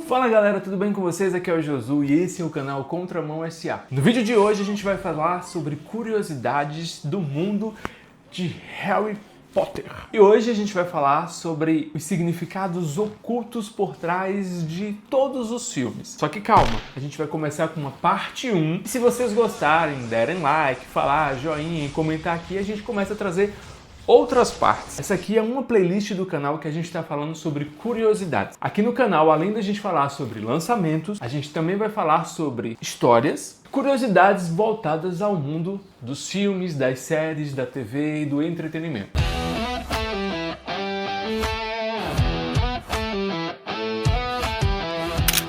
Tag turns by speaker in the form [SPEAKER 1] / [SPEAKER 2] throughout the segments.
[SPEAKER 1] Fala galera, tudo bem com vocês? Aqui é o Josu e esse é o canal Contramão SA. No vídeo de hoje a gente vai falar sobre curiosidades do mundo de Harry Potter. E hoje a gente vai falar sobre os significados ocultos por trás de todos os filmes. Só que calma, a gente vai começar com uma parte 1. E se vocês gostarem, derem like, falar joinha e comentar aqui, a gente começa a trazer outras partes. Essa aqui é uma playlist do canal que a gente está falando sobre curiosidades. Aqui no canal, além da gente falar sobre lançamentos, a gente também vai falar sobre histórias, curiosidades voltadas ao mundo dos filmes, das séries, da TV e do entretenimento.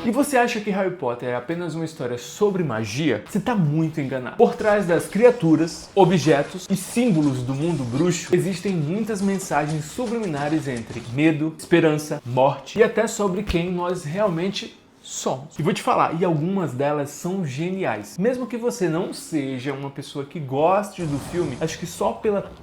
[SPEAKER 1] E você acha que Harry Potter é apenas uma história sobre magia? Você está muito enganado. Por trás das criaturas, objetos e símbolos do mundo bruxo, existem muitas mensagens subliminares entre medo, esperança, morte e até sobre quem nós realmente somos. E vou te falar, e algumas delas são geniais. Mesmo que você não seja uma pessoa que goste do filme, acho que só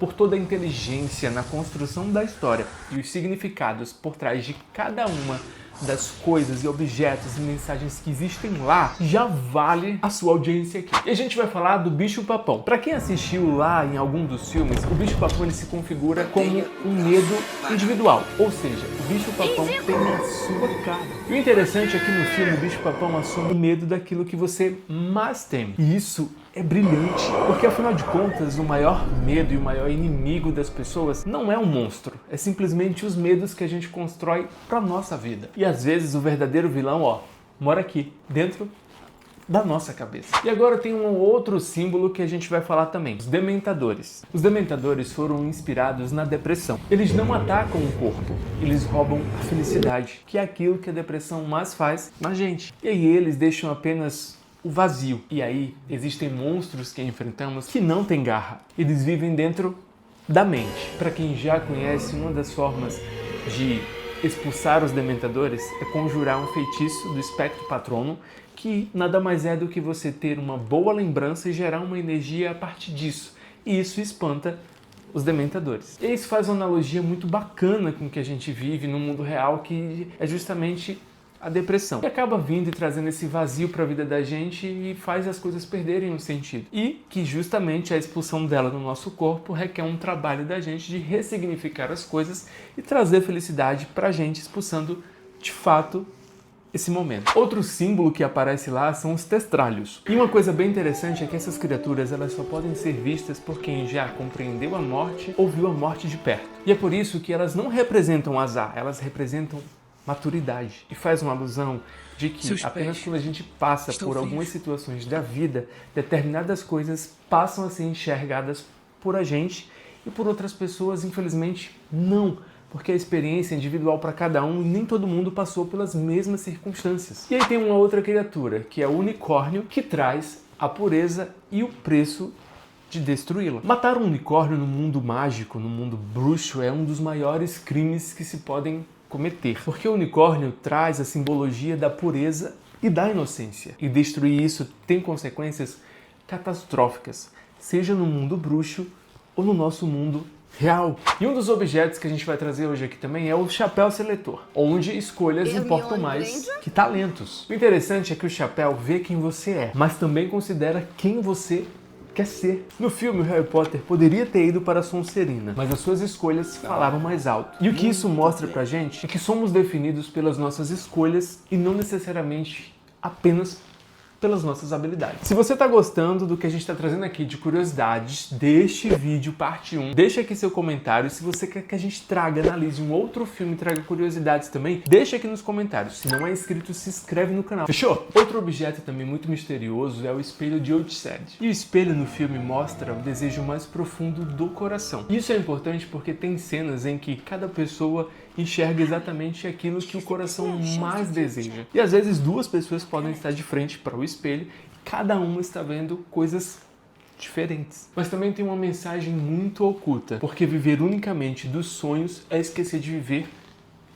[SPEAKER 1] por toda a inteligência na construção da história e os significados por trás de cada uma das coisas e objetos e mensagens que existem lá, já vale a sua audiência aqui. E a gente vai falar do bicho-papão. Para quem assistiu lá em algum dos filmes, o bicho-papão ele se configura como um medo individual, ou seja, o bicho-papão tem a sua cara. E o interessante é que no filme o bicho-papão assume o medo daquilo que você mais teme. E isso é brilhante, porque afinal de contas o maior medo e o maior inimigo das pessoas não é um monstro, é simplesmente os medos que a gente constrói para nossa vida. E às vezes o verdadeiro vilão, mora aqui, dentro da nossa cabeça. E agora tem um outro símbolo que a gente vai falar também, os dementadores. Os dementadores foram inspirados na depressão. Eles não atacam o corpo, eles roubam a felicidade, que é aquilo que a depressão mais faz na gente. E aí eles deixam apenas o vazio. E aí existem monstros que enfrentamos que não têm garra. Eles vivem dentro da mente. Para quem já conhece, uma das formas de expulsar os dementadores é conjurar um feitiço do espectro patrono, que nada mais é do que você ter uma boa lembrança e gerar uma energia a partir disso. E isso espanta os dementadores. E isso faz uma analogia muito bacana com o que a gente vive no mundo real, que é justamente a depressão, que acaba vindo e trazendo esse vazio para a vida da gente e faz as coisas perderem o sentido. E que justamente a expulsão dela no nosso corpo requer um trabalho da gente de ressignificar as coisas e trazer felicidade para a gente, expulsando de fato esse momento. Outro símbolo que aparece lá são os testralhos. E uma coisa bem interessante é que essas criaturas elas só podem ser vistas por quem já compreendeu a morte ou viu a morte de perto. E é por isso que elas não representam azar, elas representam maturidade. E faz uma alusão de que apenas quando a gente passa por algumas situações da vida, determinadas coisas passam a ser enxergadas por a gente e por outras pessoas, infelizmente, não. Porque a experiência é individual para cada um e nem todo mundo passou pelas mesmas circunstâncias. E aí tem uma outra criatura, que é o unicórnio, que traz a pureza e o preço de destruí-la. Matar um unicórnio no mundo mágico, no mundo bruxo, é um dos maiores crimes que se podem cometer, porque o unicórnio traz a simbologia da pureza e da inocência. E destruir isso tem consequências catastróficas, seja no mundo bruxo ou no nosso mundo real. E um dos objetos que a gente vai trazer hoje aqui também é o chapéu seletor, onde escolhas importam mais que talentos. O interessante é que o chapéu vê quem você é, mas também considera quem você quer ser. No filme, o Harry Potter poderia ter ido para a Sonserina, mas as suas escolhas falaram mais alto. E o que isso mostra pra gente é que somos definidos pelas nossas escolhas e não necessariamente apenas pelas nossas habilidades. Se você está gostando do que a gente está trazendo aqui de curiosidades deste vídeo, parte 1, deixa aqui seu comentário. Se você quer que a gente analise um outro filme, traga curiosidades também, deixa aqui nos comentários. Se não é inscrito, se inscreve no canal. Fechou? Outro objeto também muito misterioso é o espelho de Odsed. E o espelho no filme mostra o desejo mais profundo do coração. Isso é importante porque tem cenas em que cada pessoa enxerga exatamente aquilo que o coração mais deseja. E às vezes duas pessoas podem estar de frente para o espelho, cada uma está vendo coisas diferentes. Mas também tem uma mensagem muito oculta, porque viver unicamente dos sonhos é esquecer de viver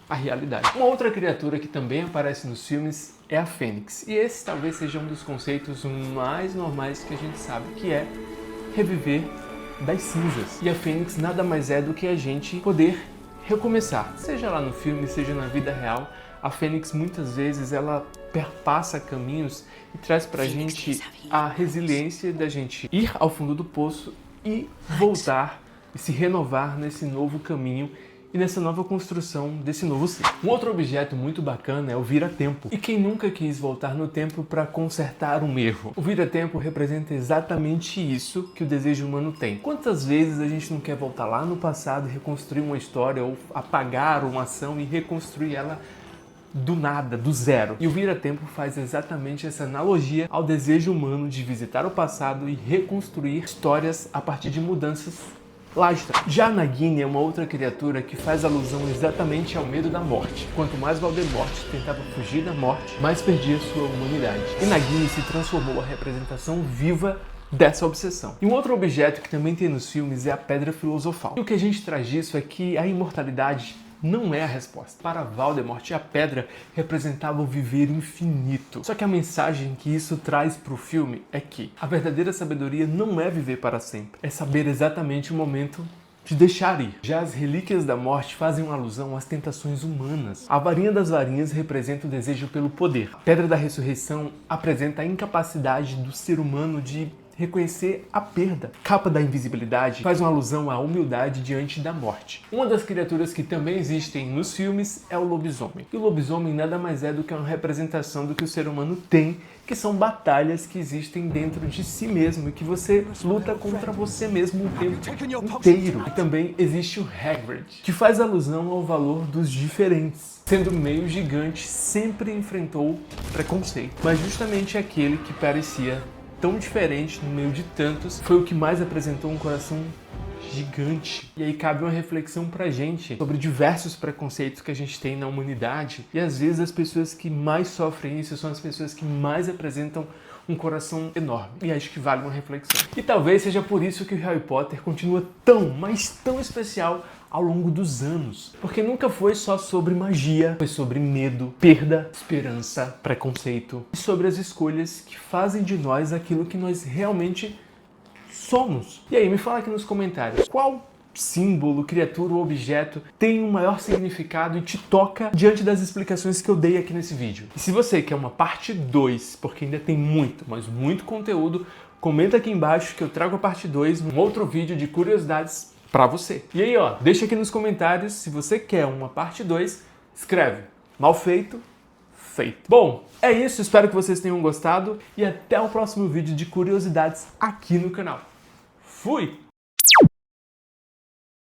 [SPEAKER 1] a realidade. Uma outra criatura que também aparece nos filmes é a Fênix. E esse talvez seja um dos conceitos mais normais que a gente sabe, que é reviver das cinzas. E a Fênix nada mais é do que a gente poder recomeçar. Seja lá no filme, seja na vida real, a Fênix muitas vezes ela perpassa caminhos e traz pra gente a resiliência da gente ir ao fundo do poço e voltar e se renovar nesse novo caminho e nessa nova construção desse novo ser. Um outro objeto muito bacana é o vira-tempo. E quem nunca quis voltar no tempo para consertar um erro? O vira-tempo representa exatamente isso que o desejo humano tem. Quantas vezes a gente não quer voltar lá no passado e reconstruir uma história ou apagar uma ação e reconstruir ela do nada, do zero. E o vira-tempo faz exatamente essa analogia ao desejo humano de visitar o passado e reconstruir histórias a partir de mudanças. Lá está. Já a Nagini é uma outra criatura que faz alusão exatamente ao medo da morte. Quanto mais Voldemort tentava fugir da morte, mais perdia sua humanidade. E Nagini se transformou a representação viva dessa obsessão. E um outro objeto que também tem nos filmes é a Pedra Filosofal. E o que a gente traz disso é que a imortalidade não é a resposta. Para Voldemort, a pedra representava o viver infinito. Só que a mensagem que isso traz para o filme é que a verdadeira sabedoria não é viver para sempre, é saber exatamente o momento de deixar ir. Já as relíquias da morte fazem uma alusão às tentações humanas. A varinha das varinhas representa o desejo pelo poder. A pedra da ressurreição apresenta a incapacidade do ser humano de reconhecer a perda. A capa da invisibilidade faz uma alusão à humildade diante da morte. Uma das criaturas que também existem nos filmes é o lobisomem. E o lobisomem nada mais é do que uma representação do que o ser humano tem, que são batalhas que existem dentro de si mesmo e que você luta contra você mesmo o tempo inteiro. E também existe o Hagrid, que faz alusão ao valor dos diferentes. Sendo meio gigante, sempre enfrentou preconceito, mas justamente aquele que parecia tão diferente no meio de tantos foi o que mais apresentou um coração gigante. E aí cabe uma reflexão pra gente sobre diversos preconceitos que a gente tem na humanidade, e às vezes as pessoas que mais sofrem isso são as pessoas que mais apresentam um coração enorme. E acho que vale uma reflexão. E talvez seja por isso que o Harry Potter continua tão, mas tão especial ao longo dos anos. Porque nunca foi só sobre magia, foi sobre medo, perda, esperança, preconceito e sobre as escolhas que fazem de nós aquilo que nós realmente somos. E aí, me fala aqui nos comentários, qual símbolo, criatura ou objeto tem um maior significado e te toca diante das explicações que eu dei aqui nesse vídeo. E se você quer uma parte 2, porque ainda tem muito, mas muito conteúdo, comenta aqui embaixo que eu trago a parte 2 num outro vídeo de curiosidades pra você. E aí, ó, deixa aqui nos comentários se você quer uma parte 2, escreve mal feito, feito. Bom, é isso, espero que vocês tenham gostado e até o próximo vídeo de curiosidades aqui no canal. Fui!